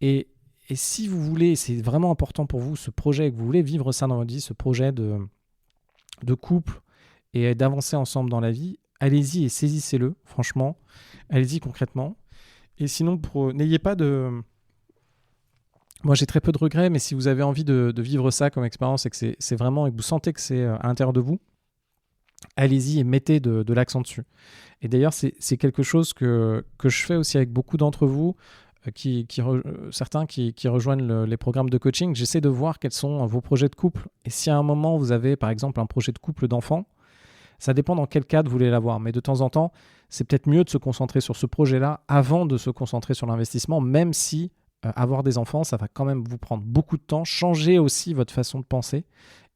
S1: Et si vous voulez, c'est vraiment important pour vous, ce projet, que vous voulez vivre ça dans votre vie, ce projet de couple et d'avancer ensemble dans la vie, allez-y et saisissez-le, franchement. Allez-y concrètement. Et sinon, n'ayez pas de... Moi, j'ai très peu de regrets, mais si vous avez envie de vivre ça comme expérience et que c'est vraiment, et que vous sentez que c'est à l'intérieur de vous, allez-y et mettez de l'accent dessus. Et d'ailleurs, c'est quelque chose que je fais aussi avec beaucoup d'entre vous, certains qui rejoignent les programmes de coaching. J'essaie de voir quels sont vos projets de couple. Et si à un moment, vous avez, par exemple, un projet de couple d'enfant, ça dépend dans quel cadre vous voulez l'avoir. Mais de temps en temps, c'est peut-être mieux de se concentrer sur ce projet-là avant de se concentrer sur l'investissement, même si avoir des enfants, ça va quand même vous prendre beaucoup de temps. Changer aussi votre façon de penser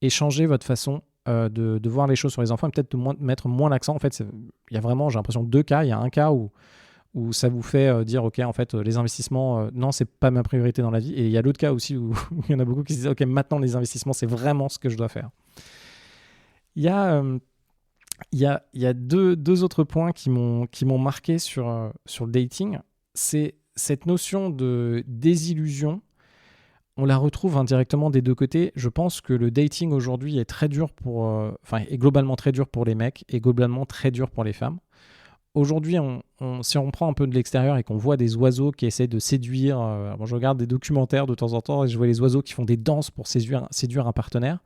S1: et changer votre façon de voir les choses sur les enfants et peut-être de mettre moins l'accent. En fait, il y a vraiment, j'ai l'impression, deux cas. Il y a un cas où ça vous fait dire, OK, en fait, les investissements, non, c'est pas ma priorité dans la vie. Et il y a l'autre cas aussi où il y en a beaucoup qui se disent, OK, maintenant, les investissements, c'est vraiment ce que je dois faire. Il y a deux autres points qui m'ont marqué sur le dating. C'est cette notion de désillusion. On la retrouve indirectement des deux côtés. Je pense que le dating aujourd'hui est très dur est globalement très dur pour les mecs et globalement très dur pour les femmes. Aujourd'hui, si on prend un peu de l'extérieur et qu'on voit des oiseaux qui essaient de séduire, je regarde des documentaires de temps en temps et je vois les oiseaux qui font des danses pour séduire un partenaire.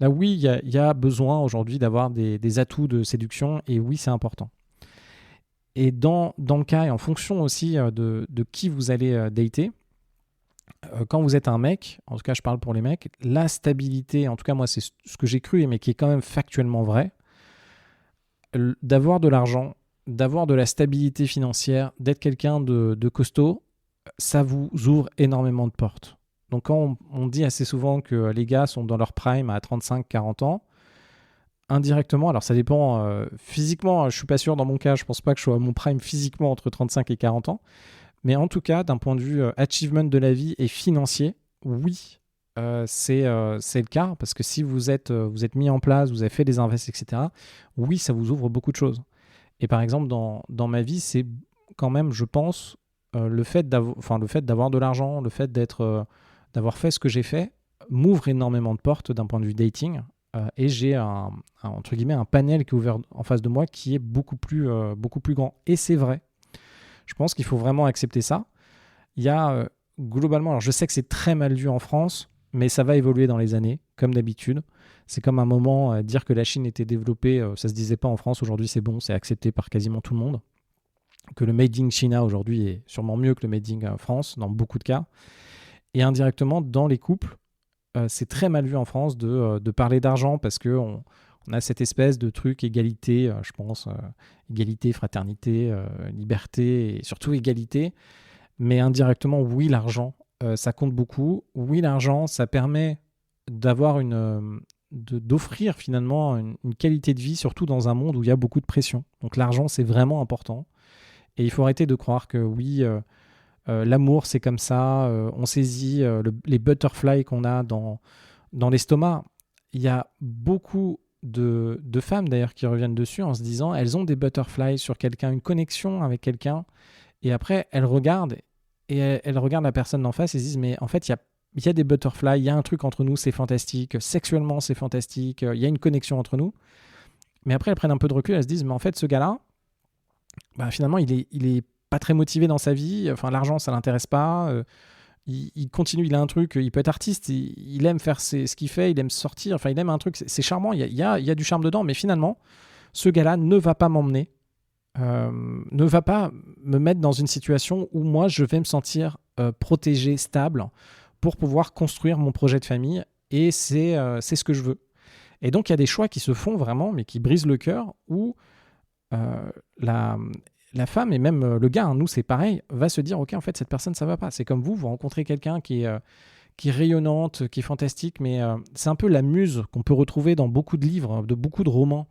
S1: Là, oui, il y a besoin aujourd'hui d'avoir des atouts de séduction et oui, c'est important. Et dans le cas et en fonction aussi de qui vous allez dater, quand vous êtes un mec, en tout cas je parle pour les mecs, la stabilité, en tout cas moi c'est ce que j'ai cru mais qui est quand même factuellement vrai, d'avoir de l'argent, d'avoir de la stabilité financière, d'être quelqu'un de costaud, ça vous ouvre énormément de portes. Donc quand on dit assez souvent que les gars sont dans leur prime à 35-40 ans, indirectement, alors ça dépend physiquement, je suis pas sûr dans mon cas, je pense pas que je sois à mon prime physiquement entre 35 et 40 ans, mais en tout cas d'un point de vue achievement de la vie et financier, oui, c'est le cas, parce que si vous êtes mis en place, vous avez fait des invests, etc., oui, ça vous ouvre beaucoup de choses. Et par exemple, dans ma vie, c'est quand même, je pense, le fait d'avoir de l'argent, le fait d'avoir fait ce que j'ai fait, m'ouvre énormément de portes d'un point de vue dating. Et j'ai entre guillemets un panel qui est ouvert en face de moi qui est beaucoup plus grand. Et c'est vrai. Je pense qu'il faut vraiment accepter ça. Il y a globalement, alors je sais que c'est très mal vu en France, mais ça va évoluer dans les années, comme d'habitude. C'est comme un moment, dire que la Chine était développée, ça se disait pas en France. Aujourd'hui, c'est bon, c'est accepté par quasiment tout le monde. Que le Made in China aujourd'hui est sûrement mieux que le Made in France, dans beaucoup de cas. Et indirectement, dans les couples, c'est très mal vu en France de parler d'argent parce qu'on a cette espèce de truc égalité, je pense, égalité, fraternité, liberté et surtout égalité. Mais indirectement, oui, l'argent, ça compte beaucoup. Oui, l'argent, ça permet d'offrir finalement une qualité de vie, surtout dans un monde où il y a beaucoup de pression. Donc l'argent, c'est vraiment important. Et il faut arrêter de croire que oui... l'amour, c'est comme ça, on saisit les butterflies qu'on a dans l'estomac. Il y a beaucoup de femmes d'ailleurs qui reviennent dessus en se disant elles ont des butterflies sur quelqu'un, une connexion avec quelqu'un, et après elles regardent la personne d'en face et se disent mais en fait il y a des butterflies, il y a un truc entre nous, c'est fantastique, sexuellement c'est fantastique, il y a une connexion entre nous. Mais après elles prennent un peu de recul, elles se disent mais en fait ce gars-là, finalement il est pas très motivé dans sa vie, enfin l'argent ça l'intéresse pas, il continue, il a un truc, il peut être artiste, il aime faire ce qu'il fait, il aime sortir, enfin il aime un truc, c'est charmant, il y a du charme dedans, mais finalement ce gars-là ne va pas m'emmener, ne va pas me mettre dans une situation où moi je vais me sentir protégé, stable pour pouvoir construire mon projet de famille, et c'est ce que je veux. Et donc il y a des choix qui se font vraiment mais qui brisent le cœur, où la, la femme et même le gars, hein, nous c'est pareil, va se dire ok en fait cette personne ça va pas. C'est comme vous rencontrez quelqu'un qui est rayonnante, qui est fantastique, mais c'est un peu la muse qu'on peut retrouver dans beaucoup de livres, de beaucoup de romans.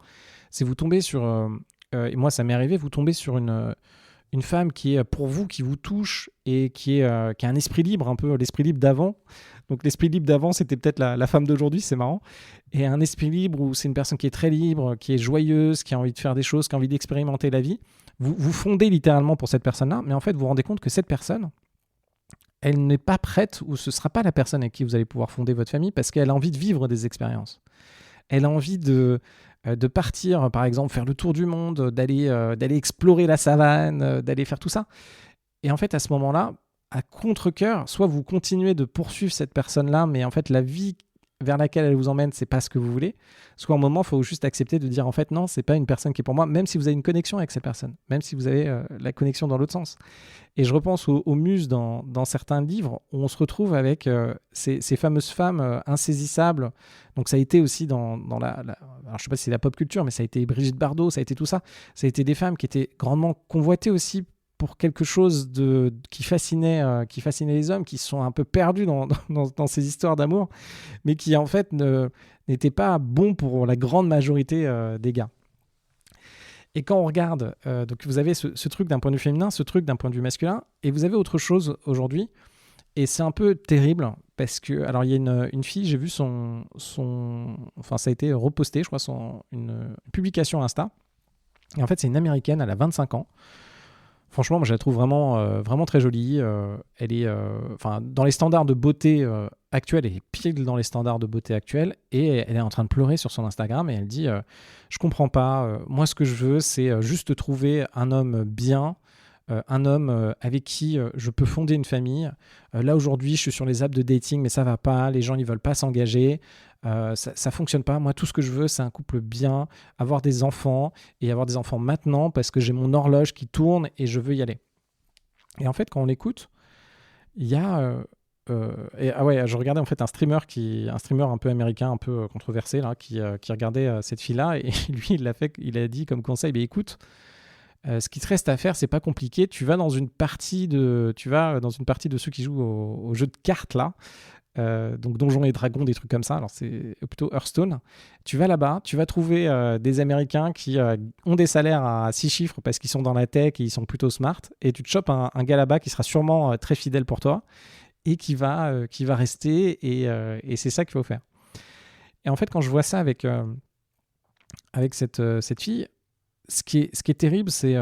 S1: C'est vous tombez sur, et moi ça m'est arrivé, vous tombez sur une femme qui est pour vous, qui vous touche et qui a un esprit libre, un peu l'esprit libre d'avant. Donc l'esprit libre d'avant, c'était peut-être la femme d'aujourd'hui, c'est marrant. Et un esprit libre où c'est une personne qui est très libre, qui est joyeuse, qui a envie de faire des choses, qui a envie d'expérimenter la vie. Vous fondez littéralement pour cette personne-là, mais en fait, vous vous rendez compte que cette personne, elle n'est pas prête ou ce ne sera pas la personne avec qui vous allez pouvoir fonder votre famille parce qu'elle a envie de vivre des expériences. Elle a envie de partir, par exemple, faire le tour du monde, d'aller explorer la savane, d'aller faire tout ça. Et en fait, à ce moment-là, à contre-cœur, soit vous continuez de poursuivre cette personne-là, mais en fait, la vie vers laquelle elle vous emmène, c'est pas ce que vous voulez. Soit à un moment, il faut juste accepter de dire en fait non, c'est pas une personne qui est pour moi, même si vous avez une connexion avec cette personne, même si vous avez la connexion dans l'autre sens. Et je repense aux muses dans certains livres où on se retrouve avec ces fameuses femmes insaisissables. Donc ça a été aussi dans alors je sais pas si c'est la pop culture, mais ça a été Brigitte Bardot, ça a été tout ça. Ça a été des femmes qui étaient grandement convoitées aussi pour quelque chose qui fascinait les hommes, qui se sont un peu perdus dans ces histoires d'amour, mais qui en fait n'étaient pas bons pour la grande majorité des gars. Et quand on regarde, donc vous avez ce truc d'un point de vue féminin, ce truc d'un point de vue masculin, et vous avez autre chose aujourd'hui, et c'est un peu terrible, parce que, alors il y a une fille, j'ai vu enfin ça a été reposté, je crois, une publication Insta, et en fait c'est une américaine, elle a 25 ans. Franchement, moi, je la trouve vraiment très jolie. Elle est, dans les standards de beauté actuels, elle est pile dans les standards de beauté actuels. Et elle est en train de pleurer sur son Instagram et elle dit je comprends pas. Moi, ce que je veux, c'est juste trouver un homme bien, un homme avec qui je peux fonder une famille. Là, aujourd'hui, je suis sur les apps de dating, mais ça va pas. Les gens, ils veulent pas s'engager. Ça fonctionne pas. Moi, tout ce que je veux, c'est un couple bien, avoir des enfants et avoir des enfants maintenant parce que j'ai mon horloge qui tourne et je veux y aller. Et en fait, quand on l'écoute, il y a je regardais en fait un streamer un peu américain, un peu controversé là, qui regardait cette fille-là et lui, il a dit comme conseil, écoute. Ce qui te reste à faire, c'est pas compliqué. Tu vas dans une partie de ceux qui jouent au jeu de cartes là, donc Donjons et Dragons, des trucs comme ça. Alors c'est plutôt Hearthstone. Tu vas là-bas, tu vas trouver des Américains qui ont des salaires à 6 chiffres parce qu'ils sont dans la tech et ils sont plutôt smart. Et tu te chopes un gars là-bas qui sera sûrement très fidèle pour toi et qui va rester. Et c'est ça qu'il faut faire. Et en fait, quand je vois ça avec cette fille. Ce qui est terrible, c'est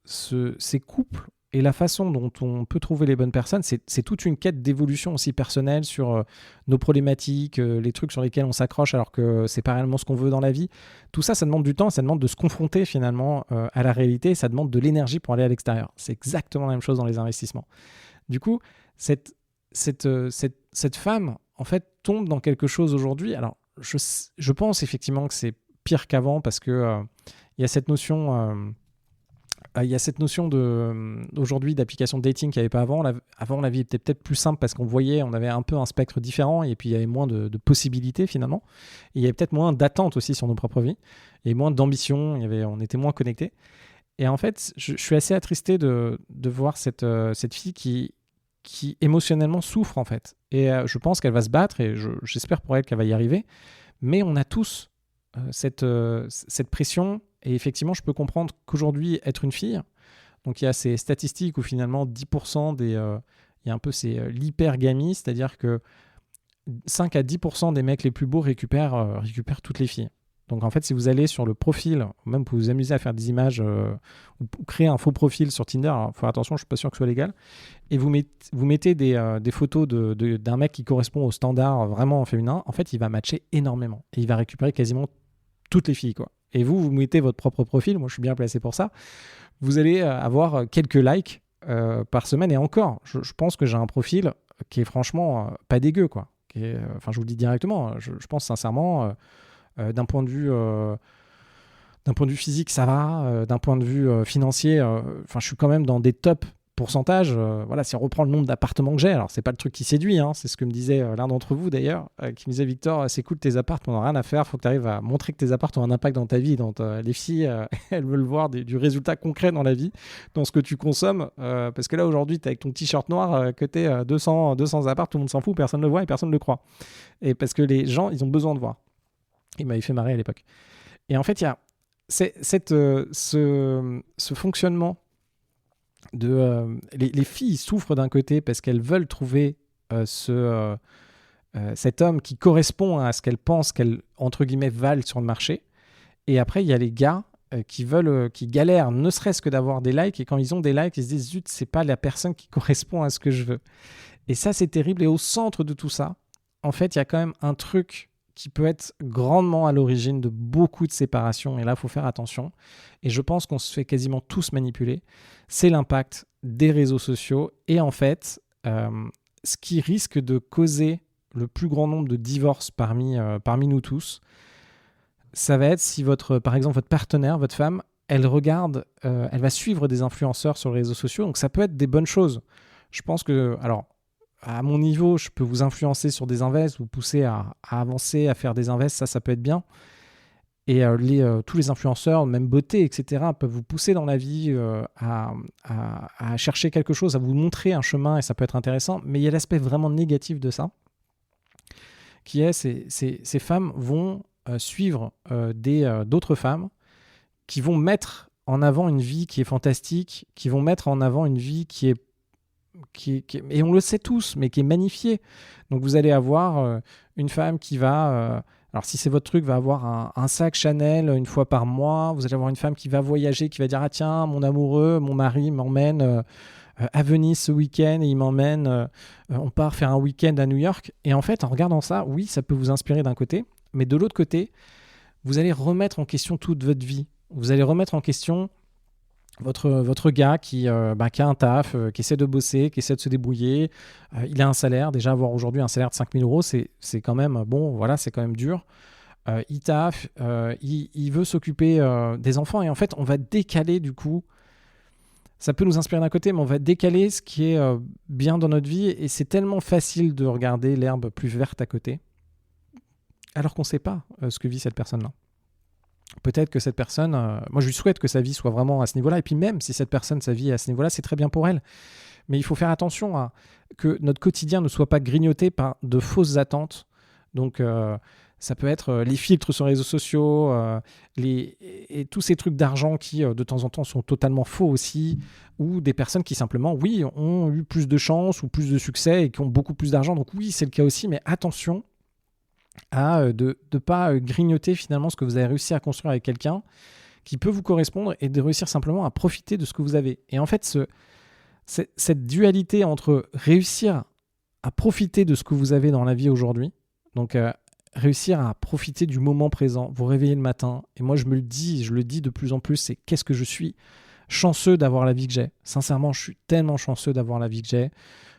S1: ces couples et la façon dont on peut trouver les bonnes personnes. C'est toute une quête d'évolution aussi personnelle sur nos problématiques, les trucs sur lesquels on s'accroche alors que c'est pas réellement ce qu'on veut dans la vie. Tout ça, ça demande du temps, ça demande de se confronter finalement à la réalité, ça demande de l'énergie pour aller à l'extérieur. C'est exactement la même chose dans les investissements. Du coup, cette femme, en fait, tombe dans quelque chose aujourd'hui. Alors, je pense effectivement que c'est pire qu'avant parce que il y a cette notion aujourd'hui d'application de dating qu'il n'y avait pas avant. Avant, la vie était peut-être plus simple parce on avait un peu un spectre différent et puis il y avait moins de possibilités finalement. Et il y avait peut-être moins d'attentes aussi sur nos propres vies. Il y avait moins d'ambition, on était moins connectés. Et en fait, je suis assez attristé de voir cette fille qui émotionnellement souffre en fait. Et je pense qu'elle va se battre et j'espère pour elle qu'elle va y arriver. Mais on a tous cette pression. Et effectivement, je peux comprendre qu'aujourd'hui, être une fille, donc il y a ces statistiques où finalement 10% il y a un peu l'hypergamie, c'est-à-dire que 5 à 10% des mecs les plus beaux récupèrent toutes les filles. Donc en fait, si vous allez sur le profil, même pour vous amuser à faire des images ou créer un faux profil sur Tinder, alors faut faire attention, je ne suis pas sûr que ce soit légal, et vous mettez des photos d'un mec qui correspond au standard vraiment féminin, en fait, il va matcher énormément. Et il va récupérer quasiment toutes les filles, quoi. Et vous mettez votre propre profil, moi je suis bien placé pour ça, vous allez avoir quelques likes par semaine. Et encore, je pense que j'ai un profil qui est franchement pas dégueu, quoi. Je vous le dis directement, je pense sincèrement, d'un point de vue physique, ça va, d'un point de vue financier, je suis quand même dans des tops pourcentage, voilà, si on reprend le nombre d'appartements que j'ai, alors c'est pas le truc qui séduit, hein, c'est ce que me disait l'un d'entre vous d'ailleurs, qui me disait Victor, c'est cool tes apparts, on n'a rien à faire, faut que tu arrives à montrer que tes apparts ont un impact dans ta vie, les filles, elles veulent voir du résultat concret dans la vie, dans ce que tu consommes, parce que là aujourd'hui, tu es avec ton t-shirt noir, que tu es 200 apparts, tout le monde s'en fout, personne ne le voit et personne ne le croit. Et parce que les gens, ils ont besoin de voir. Il m'avait fait marrer à l'époque. Et en fait, il y a ce fonctionnement les filles souffrent d'un côté parce qu'elles veulent trouver cet homme qui correspond à ce qu'elles pensent qu'elles, entre guillemets, valent sur le marché. Et après, il y a les gars qui galèrent, ne serait-ce que d'avoir des likes. Et quand ils ont des likes, ils se disent, zut, c'est pas la personne qui correspond à ce que je veux. Et ça, c'est terrible. Et au centre de tout ça, en fait, il y a quand même un truc qui peut être grandement à l'origine de beaucoup de séparations. Et là, il faut faire attention. Et je pense qu'on se fait quasiment tous manipuler. C'est l'impact des réseaux sociaux. Et en fait, ce qui risque de causer le plus grand nombre de divorces parmi nous tous, ça va être si par exemple, votre partenaire, votre femme, elle va suivre des influenceurs sur les réseaux sociaux. Donc, ça peut être des bonnes choses. Je pense que... Alors, à mon niveau, je peux vous influencer sur des invests, vous pousser à avancer, à faire des invests, ça peut être bien. Et tous les influenceurs, même beauté, etc., peuvent vous pousser dans la vie à chercher quelque chose, à vous montrer un chemin, et ça peut être intéressant. Mais il y a l'aspect vraiment négatif de ça, qui est ces femmes vont suivre d'autres femmes qui vont mettre en avant une vie qui est fantastique, qui vont mettre en avant une vie qui est et on le sait tous, mais qui est magnifiée. Donc vous allez avoir une femme qui va, alors si c'est votre truc, va avoir un sac Chanel une fois par mois. Vous allez avoir une femme qui va voyager, qui va dire, ah tiens, mon amoureux, mon mari m'emmène à Venise ce week-end et il m'emmène, on part faire un week-end à New York. Et en fait, en regardant ça, oui, ça peut vous inspirer d'un côté, mais de l'autre côté, vous allez remettre en question toute votre vie. Vous allez remettre en question votre gars qui a un taf, qui essaie de bosser, qui essaie de se débrouiller. Il a un salaire. Déjà, avoir aujourd'hui un salaire de 5 000 euros, c'est quand même, c'est quand même dur. Il taffe, il veut s'occuper des enfants. Et en fait, on va décaler du coup. Ça peut nous inspirer d'un côté, mais on va décaler ce qui est bien dans notre vie. Et c'est tellement facile de regarder l'herbe plus verte à côté, alors qu'on ne sait pas ce que vit cette personne-là. Peut-être que cette personne, moi je lui souhaite que sa vie soit vraiment à ce niveau-là, et puis même si cette personne, sa vie est à ce niveau-là, c'est très bien pour elle. Mais il faut faire attention à que notre quotidien ne soit pas grignoté par de fausses attentes. Donc ça peut être les filtres sur les réseaux sociaux, et tous ces trucs d'argent qui de temps en temps sont totalement faux aussi, ou des personnes qui simplement, oui, ont eu plus de chance ou plus de succès et qui ont beaucoup plus d'argent. Donc oui, c'est le cas aussi, mais attention de ne pas grignoter finalement ce que vous avez réussi à construire avec quelqu'un qui peut vous correspondre, et de réussir simplement à profiter de ce que vous avez. Et en fait, cette dualité entre réussir à profiter de ce que vous avez dans la vie aujourd'hui, donc réussir à profiter du moment présent, vous réveiller le matin, et moi je le dis de plus en plus, c'est qu'est-ce que je suis chanceux d'avoir la vie que j'ai. Sincèrement, je suis tellement chanceux d'avoir la vie que j'ai.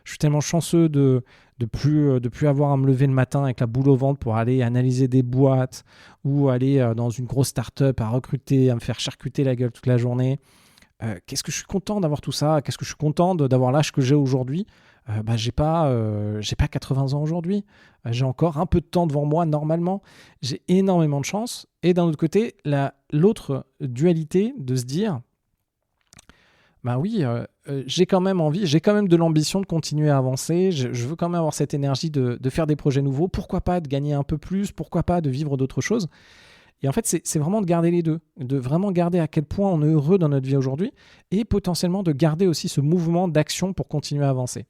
S1: Je suis tellement chanceux de plus avoir à me lever le matin avec la boule au ventre pour aller analyser des boîtes, ou aller dans une grosse start-up à recruter, à me faire charcuter la gueule toute la journée. Qu'est-ce que je suis content d'avoir tout ça. Qu'est-ce que je suis content d'avoir l'âge que j'ai aujourd'hui. J'ai pas 80 ans aujourd'hui. J'ai encore un peu de temps devant moi normalement. J'ai énormément de chance. Et d'un autre côté, l'autre dualité de se dire, j'ai quand même envie, j'ai quand même de l'ambition de continuer à avancer, je veux quand même avoir cette énergie de faire des projets nouveaux, pourquoi pas de gagner un peu plus, pourquoi pas de vivre d'autres choses. Et en fait, c'est vraiment de garder les deux, de vraiment garder à quel point on est heureux dans notre vie aujourd'hui, et potentiellement de garder aussi ce mouvement d'action pour continuer à avancer.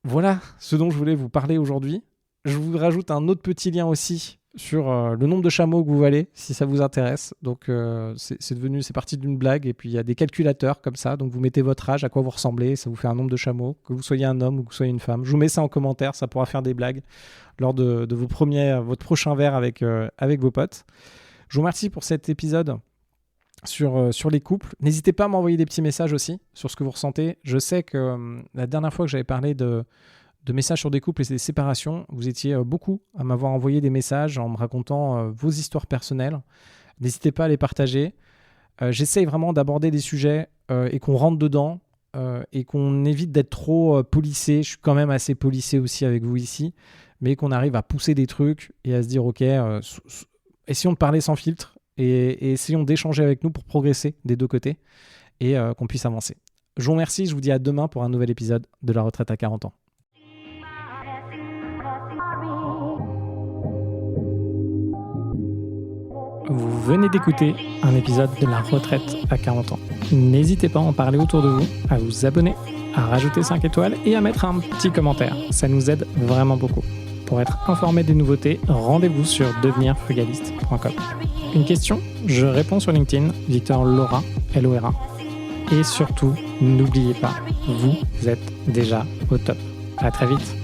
S1: Voilà ce dont je voulais vous parler aujourd'hui. Je vous rajoute un autre petit lien aussi sur le nombre de chameaux que vous valez, si ça vous intéresse. Donc c'est parti d'une blague, et puis il y a des calculateurs comme ça, donc vous mettez votre âge, à quoi vous ressemblez, ça vous fait un nombre de chameaux, que vous soyez un homme ou que vous soyez une femme. Je vous mets ça en commentaire, ça pourra faire des blagues lors de votre prochain verre avec vos potes. Je vous remercie pour cet épisode sur les couples. N'hésitez pas à m'envoyer des petits messages aussi sur ce que vous ressentez. Je sais que la dernière fois que j'avais parlé de messages sur des couples et des séparations, vous étiez beaucoup à m'avoir envoyé des messages en me racontant vos histoires personnelles. N'hésitez pas à les partager. J'essaye vraiment d'aborder des sujets et qu'on rentre dedans et qu'on évite d'être trop policé. Je suis quand même assez policé aussi avec vous ici, mais qu'on arrive à pousser des trucs et à se dire ok, essayons de parler sans filtre et essayons d'échanger avec nous pour progresser des deux côtés et qu'on puisse avancer. Je vous remercie, je vous dis à demain pour un nouvel épisode de La Retraite à 40 ans. Vous venez d'écouter un épisode de La Retraite à 40 ans. N'hésitez pas à en parler autour de vous, à vous abonner, à rajouter 5 étoiles et à mettre un petit commentaire. Ça nous aide vraiment beaucoup. Pour être informé des nouveautés, rendez-vous sur devenirfrugaliste.com. Une question, je réponds sur LinkedIn, Victor Lora, L-O-R-A. Et surtout, n'oubliez pas, vous êtes déjà au top. À très vite.